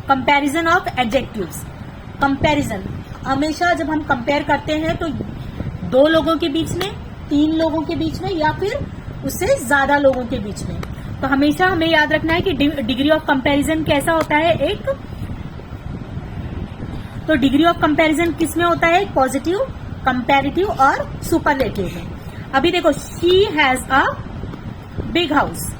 Comparison of adjectives. Comparison हमेशा जब हम कंपेयर करते हैं तो दो लोगों के बीच में, तीन लोगों के बीच में, या फिर उससे ज्यादा लोगों के बीच में। तो हमेशा हमें याद रखना है कि डिग्री ऑफ कंपैरिजन कैसा होता है। एक तो डिग्री ऑफ कंपैरिजन किस में होता है? पॉजिटिव, कंपैरेटिव और सुपरलेटिव में। अभी देखो, she has a big house.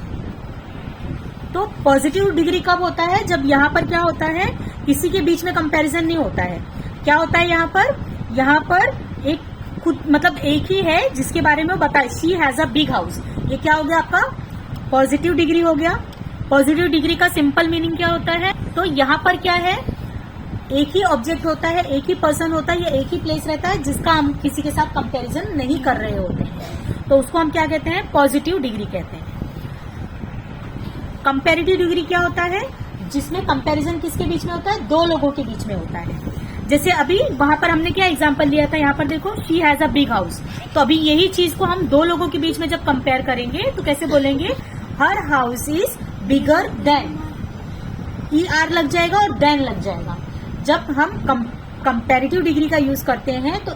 तो पॉजिटिव डिग्री कब होता है? जब यहाँ पर क्या होता है, किसी के बीच में कंपैरिजन नहीं होता है। क्या होता है यहाँ पर एक खुद मतलब एक ही है जिसके बारे में वो बताए, she has a big house. ये क्या हो गया आपका? पॉजिटिव डिग्री हो गया। पॉजिटिव डिग्री का सिंपल मीनिंग क्या होता है? तो यहाँ पर क्या है, एक ही ऑब्जेक्ट होता है, एक ही पर्सन होता है, या एक ही प्लेस रहता है जिसका हम किसी के साथ कंपैरिजन नहीं कर रहे होते हैं, तो उसको हम क्या कहते हैं? पॉजिटिव डिग्री कहते हैं। कंपैरेटिव डिग्री क्या होता है? जिसमें कंपैरिजन किसके बीच में होता है? दो लोगों के बीच में होता है। जैसे अभी वहां पर हमने क्या एग्जांपल लिया था, यहाँ पर देखो, she has a big house. तो अभी यही चीज को हम दो लोगों के बीच में जब कंपेयर करेंगे तो कैसे बोलेंगे? Her house is bigger than. ER लग जाएगा और देन लग जाएगा। जब हम कंपैरेटिव डिग्री का यूज करते हैं तो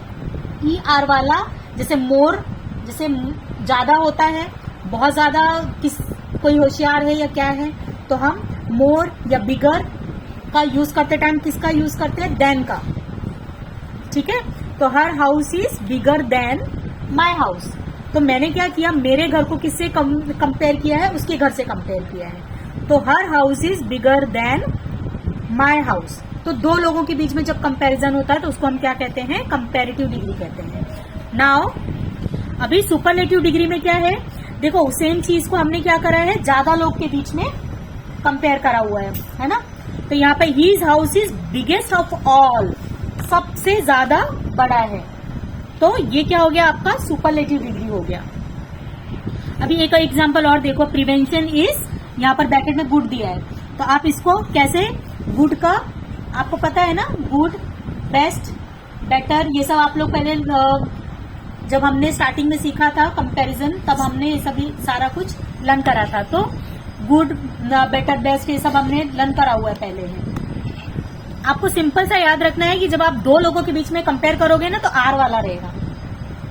ER वाला, जैसे मोर, जैसे ज्यादा होता है, बहुत ज्यादा, कोई होशियार है या क्या है, तो हम मोर या बिगर का यूज करते टाइम किसका यूज करते हैं? देन का। ठीक है, तो her house is bigger than my house. तो मैंने क्या किया, मेरे घर को किससे कंपेयर किया है? उसके घर से कंपेयर किया है। तो her house is bigger than my house. तो दो लोगों के बीच में जब कंपैरिजन होता है तो उसको हम क्या कहते हैं? कंपैरेटिव डिग्री कहते हैं। नाउ अभी सुपरलेटिव डिग्री में क्या है? देखो, सेम चीज को हमने क्या करा है? ज्यादा लोग के बीच में कंपेयर करा हुआ है ना। तो यहाँ पे his house is biggest of all, सबसे ज्यादा बड़ा है। तो ये क्या हो गया आपका? सुपरलेटिव डिग्री हो गया। अभी एक एग्जांपल और देखो, प्रिवेंशन इज, यहाँ पर ब्रैकेट में गुड दिया है, तो आप इसको कैसे, गुड का आपको पता है ना, गुड, बेस्ट, बेटर, ये सब आप लोग पहले जब हमने स्टार्टिंग में सीखा था कंपैरिजन, तब हमने ये सभी सारा कुछ लर्न करा था। तो गुड, बेटर, बेस्ट, ये सब हमने लर्न करा हुआ है पहले है। आपको सिंपल सा याद रखना है कि जब आप दो लोगों के बीच में कंपेयर करोगे ना तो R वाला रहेगा,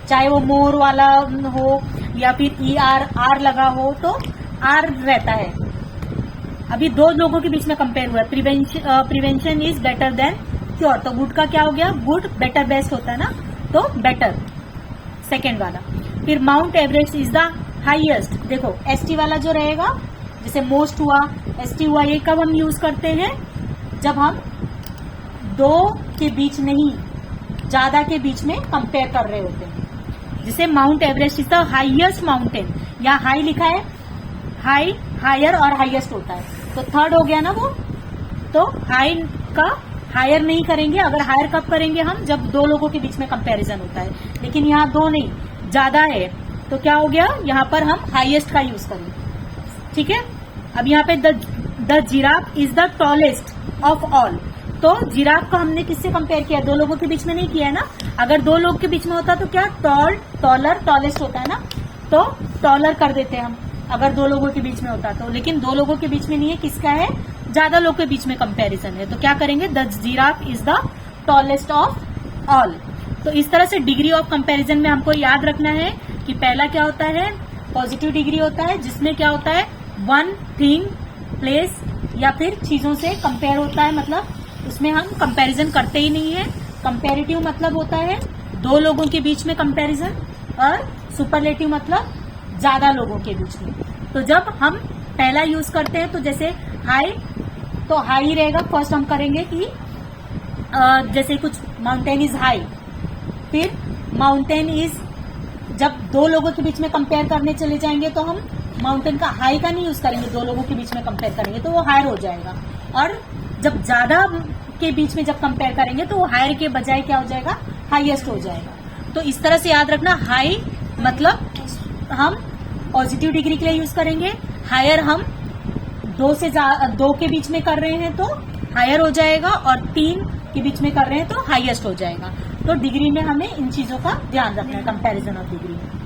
चाहे वो मोर वाला हो या फिर ER, R लगा हो तो R रहता है। अभी दो लोगों के बीच में कंपेयर हुआ है, prevention is better than cure, तो गुड का क्या हो गया? गुड, बेटर, बेस्ट होता है ना, तो बेटर सेकेंड वाला। फिर mount Everest is the highest. देखो, ST वाला जो रहेगा, जैसे मोस्ट हुआ, ST हुआ, ये कब हम यूज करते हैं? जब हम दो के बीच नहीं, ज्यादा के बीच में कंपेयर कर रहे होते हैं। जैसे mount Everest is the highest mountain, यहाँ हाई लिखा है, हाई, हायर और हाईएस्ट होता है, तो थर्ड हो गया ना वो। तो हाई का हायर नहीं करेंगे, अगर हायर कब करेंगे हम? जब दो लोगों के बीच में कंपैरिजन होता है, लेकिन यहाँ दो नहीं, ज्यादा है, तो क्या हो गया? यहाँ पर हम हाईएस्ट का यूज करेंगे। ठीक है, अब यहाँ पे the giraffe is the tallest of all. तो जिराफ को हमने किससे कंपेयर किया? दो लोगों के बीच में नहीं किया है ना। अगर दो लोग के बीच में होता तो क्या? टॉल, टॉलर, टॉलेस्ट होता है ना, तो टॉलर कर देते हैं हम अगर दो लोगों के बीच में होता तो। लेकिन दो लोगों के बीच में नहीं है, किसका है? ज्यादा लोग के बीच में कंपैरिजन है, तो क्या करेंगे? The giraffe is the tallest of all. तो इस तरह से डिग्री ऑफ कंपैरिजन में हमको याद रखना है कि पहला क्या होता है? पॉजिटिव डिग्री होता है, जिसमें क्या होता है? वन थिंग, प्लेस या फिर चीजों से कंपेयर होता है, मतलब उसमें हम कंपैरिजन करते ही नहीं है। कंपैरेटिव मतलब होता है दो लोगों के बीच में कंपैरिजन, और सुपरलेटिव मतलब ज्यादा लोगों के बीच में। तो जब हम पहला यूज करते हैं तो जैसे हाई, तो हाई रहेगा, फर्स्ट हम करेंगे कि जैसे कुछ माउंटेन इज हाई, फिर माउंटेन इज, जब दो लोगों के बीच में कंपेयर करने चले जाएंगे तो हम माउंटेन का हाई का नहीं यूज करेंगे, दो लोगों के बीच में कंपेयर करेंगे तो वो हायर हो जाएगा। और जब ज्यादा के बीच में जब कंपेयर करेंगे तो वो हायर के बजाय क्या हो जाएगा? हाईएस्ट हो जाएगा। तो इस तरह से याद रखना, हाई मतलब हम पॉजिटिव डिग्री के लिए यूज करेंगे, हायर हम दो के बीच में कर रहे हैं तो हायर हो जाएगा, और तीन के बीच में कर रहे हैं तो हाईएस्ट हो जाएगा। तो डिग्री में हमें इन चीजों का ध्यान रखना है, कंपैरिजन ऑफ डिग्री में।